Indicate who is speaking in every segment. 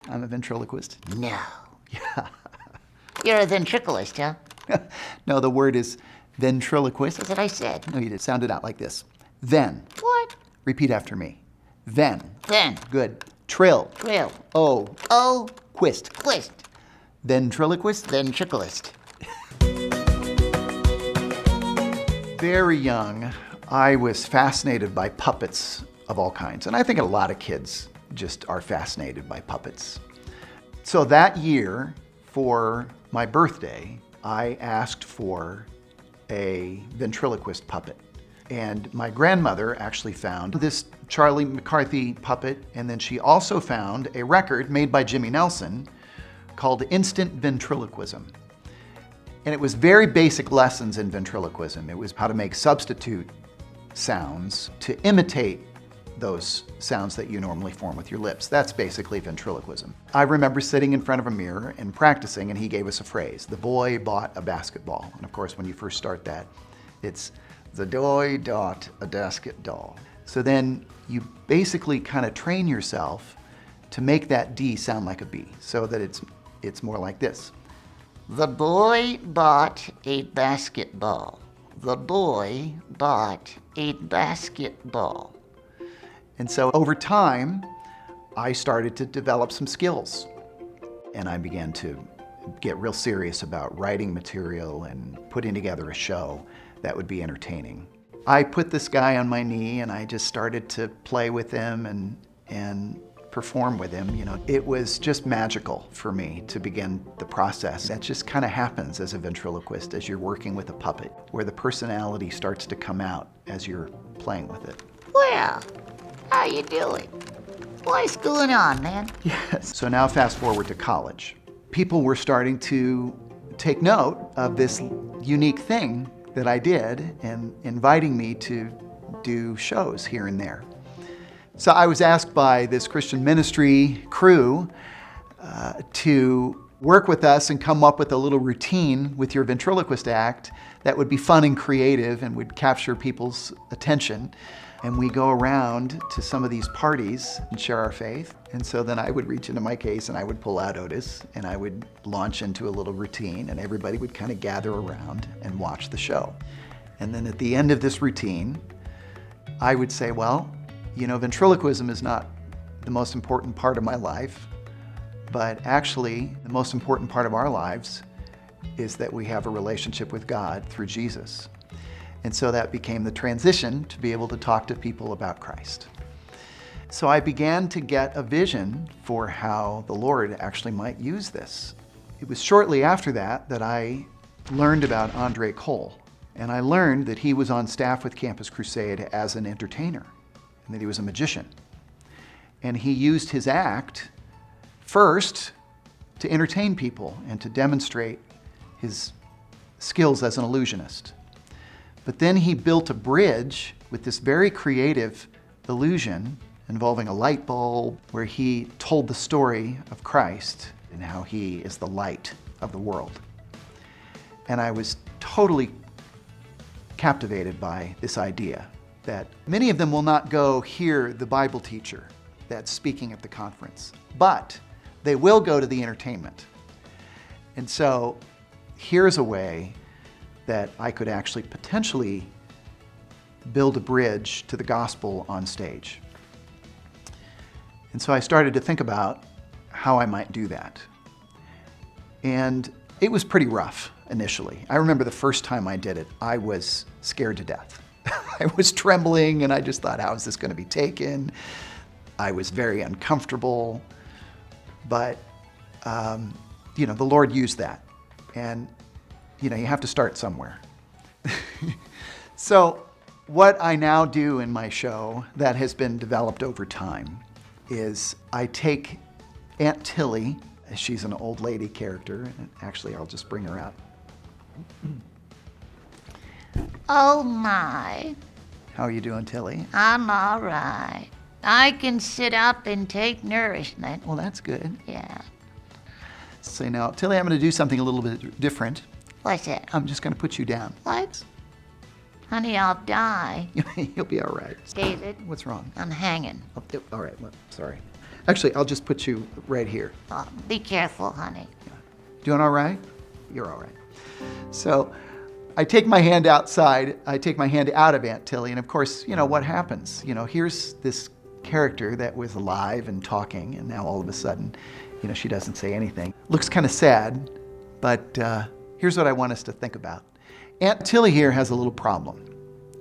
Speaker 1: I'm a ventriloquist.
Speaker 2: No.
Speaker 1: Yeah.
Speaker 2: You're a ventriloquist, huh?
Speaker 1: No, the word is ventriloquist.
Speaker 2: That's what I said.
Speaker 1: No, you did. Sound it out like this. Then.
Speaker 2: What?
Speaker 1: Repeat after me. Then.
Speaker 2: Then.
Speaker 1: Good. Trill.
Speaker 2: Trill.
Speaker 1: Oh.
Speaker 2: Oh.
Speaker 1: Quist.
Speaker 2: Quist.
Speaker 1: Ventriloquist.
Speaker 2: Ventriloquist.
Speaker 1: Very young, I was fascinated by puppets of all kinds. And I think a lot of kids just are fascinated by puppets. So that year, for my birthday, I asked for a ventriloquist puppet. And my grandmother actually found this Charlie McCarthy puppet, and then she also found a record made by Jimmy Nelson called Instant Ventriloquism. And it was very basic lessons in ventriloquism. It was how to make substitute sounds to imitate those sounds that you normally form with your lips. That's basically ventriloquism. I remember sitting in front of a mirror and practicing, and he gave us a phrase. The boy bought a basketball. And of course, when you first start that, it's the boy bought a basketball. So then you basically kind of train yourself to make that D sound like a B, so that it's more like this.
Speaker 2: The boy bought a basketball. The boy bought a basketball.
Speaker 1: And so over time, I started to develop some skills. And I began to get real serious about writing material and putting together a show that would be entertaining. I put this guy on my knee and I just started to play with him and perform with him. You know, it was just magical for me to begin the process. That just kind of happens as a ventriloquist, as you're working with a puppet, where the personality starts to come out as you're playing with it.
Speaker 2: Well, how you doing? What's going on, man?
Speaker 1: Yes. So now fast forward to college. People were starting to take note of this unique thing that I did and inviting me to do shows here and there. So I was asked by this Christian ministry crew to work with us and come up with a little routine with your ventriloquist act that would be fun and creative and would capture people's attention. And we go around to some of these parties and share our faith. And so then I would reach into my case and I would pull out Otis and I would launch into a little routine and everybody would kind of gather around and watch the show. And then at the end of this routine, I would say, well, you know, ventriloquism is not the most important part of my life, but actually the most important part of our lives is that we have a relationship with God through Jesus. And so that became the transition to be able to talk to people about Christ. So I began to get a vision for how the Lord actually might use this. It was shortly after that that I learned about Andre Cole. And I learned that he was on staff with Campus Crusade as an entertainer, and that he was a magician. And he used his act first to entertain people and to demonstrate his skills as an illusionist. But then he built a bridge with this very creative illusion involving a light bulb where he told the story of Christ and how he is the light of the world. And I was totally captivated by this idea that many of them will not go hear the Bible teacher that's speaking at the conference, but they will go to the entertainment. And so here's a way that I could actually potentially build a bridge to the gospel on stage. And so I started to think about how I might do that. And it was pretty rough initially. I remember the first time I did it, I was scared to death. I was trembling and I just thought, how is this going to be taken? I was very uncomfortable, but you know, the Lord used that. And you know, you have to start somewhere. So what I now do in my show that has been developed over time is I take Aunt Tilly, she's an old lady character, and actually I'll just bring her out.
Speaker 2: Oh my.
Speaker 1: How are you doing, Tilly?
Speaker 2: I'm all right. I can sit up and take nourishment.
Speaker 1: Well, that's good.
Speaker 2: Yeah.
Speaker 1: So now, Tilly, I'm going to do something a little bit different.
Speaker 2: What's that?
Speaker 1: I'm just going to put you down.
Speaker 2: What? Honey, I'll die.
Speaker 1: You'll be all right.
Speaker 2: David,
Speaker 1: What's wrong?
Speaker 2: I'm hanging.
Speaker 1: Oh, all right, well, sorry. Actually, I'll just put you right here.
Speaker 2: Oh, be careful, honey.
Speaker 1: Doing all right? You're all right. So I take my hand outside. I take my hand out of Aunt Tilly. And of course, what happens? Here's this character that was alive and talking. And now all of a sudden, she doesn't say anything. Looks kind of sad. But here's what I want us to think about. Aunt Tilly here has a little problem.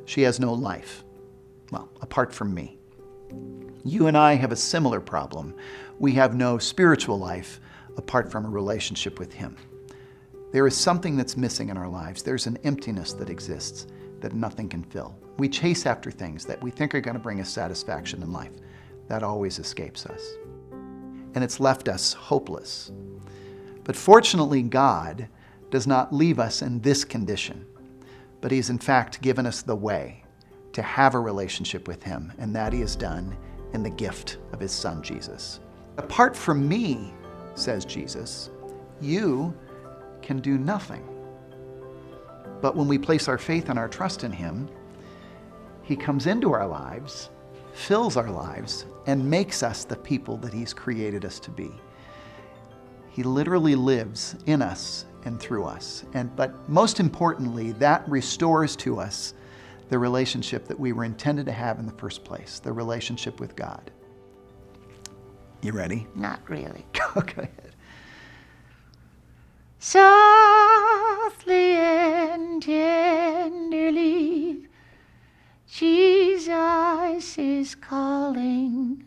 Speaker 1: She has no life. Well, apart from me. You and I have a similar problem. We have no spiritual life apart from a relationship with Him. There is something that's missing in our lives. There's an emptiness that exists that nothing can fill. We chase after things that we think are going to bring us satisfaction in life. That always escapes us. And it's left us hopeless. But fortunately, God does not leave us in this condition, but He's in fact given us the way to have a relationship with Him, and that He has done in the gift of His Son, Jesus. Apart from me, says Jesus, you can do nothing. But when we place our faith and our trust in Him, He comes into our lives, fills our lives, and makes us the people that He's created us to be. He literally lives in us and through us. But most importantly, that restores to us the relationship that we were intended to have in the first place, the relationship with God. You ready?
Speaker 2: Not really.
Speaker 1: Go ahead.
Speaker 2: Softly and tenderly, Jesus is calling,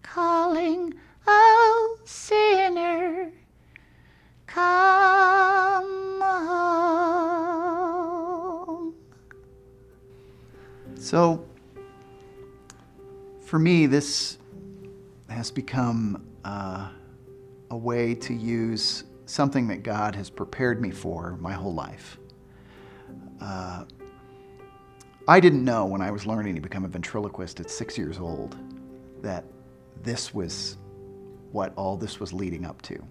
Speaker 2: calling, oh sinner, come home.
Speaker 1: So, for me, this has become a way to use something that God has prepared me for my whole life. I didn't know when I was learning to become a ventriloquist at 6 years old that this was what all this was leading up to.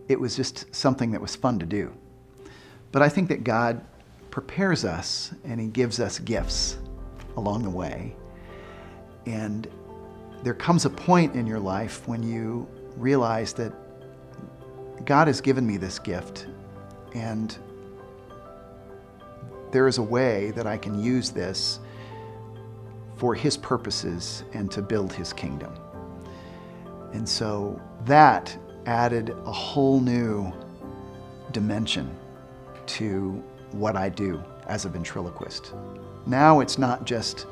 Speaker 1: It was just something that was fun to do. But I think that God prepares us and He gives us gifts along the way. And there comes a point in your life when you realize that God has given me this gift, and there is a way that I can use this for His purposes and to build His kingdom. And so that added a whole new dimension to what I do as a ventriloquist. Now it's not just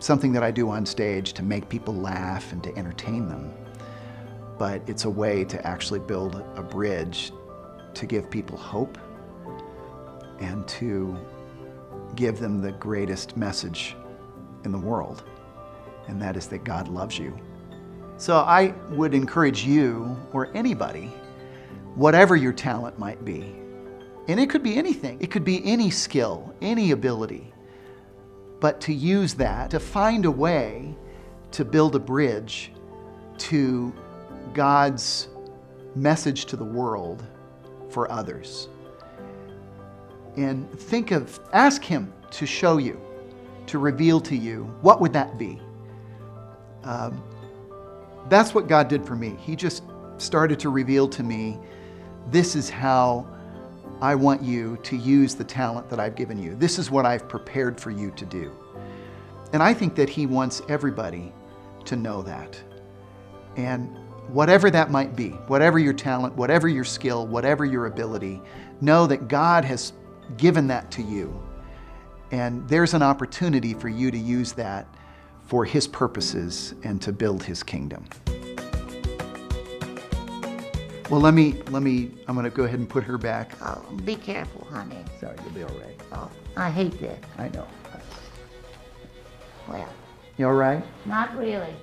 Speaker 1: something that I do on stage to make people laugh and to entertain them, but it's a way to actually build a bridge to give people hope and to give them the greatest message in the world, and that is that God loves you. So I would encourage you or anybody, whatever your talent might be, and it could be anything, it could be any skill, any ability, but to use that, to find a way to build a bridge to God's message to the world for others. And ask Him to show you, to reveal to you, what would that be? That's what God did for me. He just started to reveal to me, this is how I want you to use the talent that I've given you. This is what I've prepared for you to do. And I think that He wants everybody to know that. And whatever that might be, whatever your talent, whatever your skill, whatever your ability, know that God has given that to you. And there's an opportunity for you to use that for His purposes and to build His kingdom. Well, I'm going to go ahead and put her back.
Speaker 2: Oh, be careful, honey.
Speaker 1: Sorry, you'll be all right.
Speaker 2: Oh, I hate that.
Speaker 1: I know.
Speaker 2: Well,
Speaker 1: You all right?
Speaker 2: not really.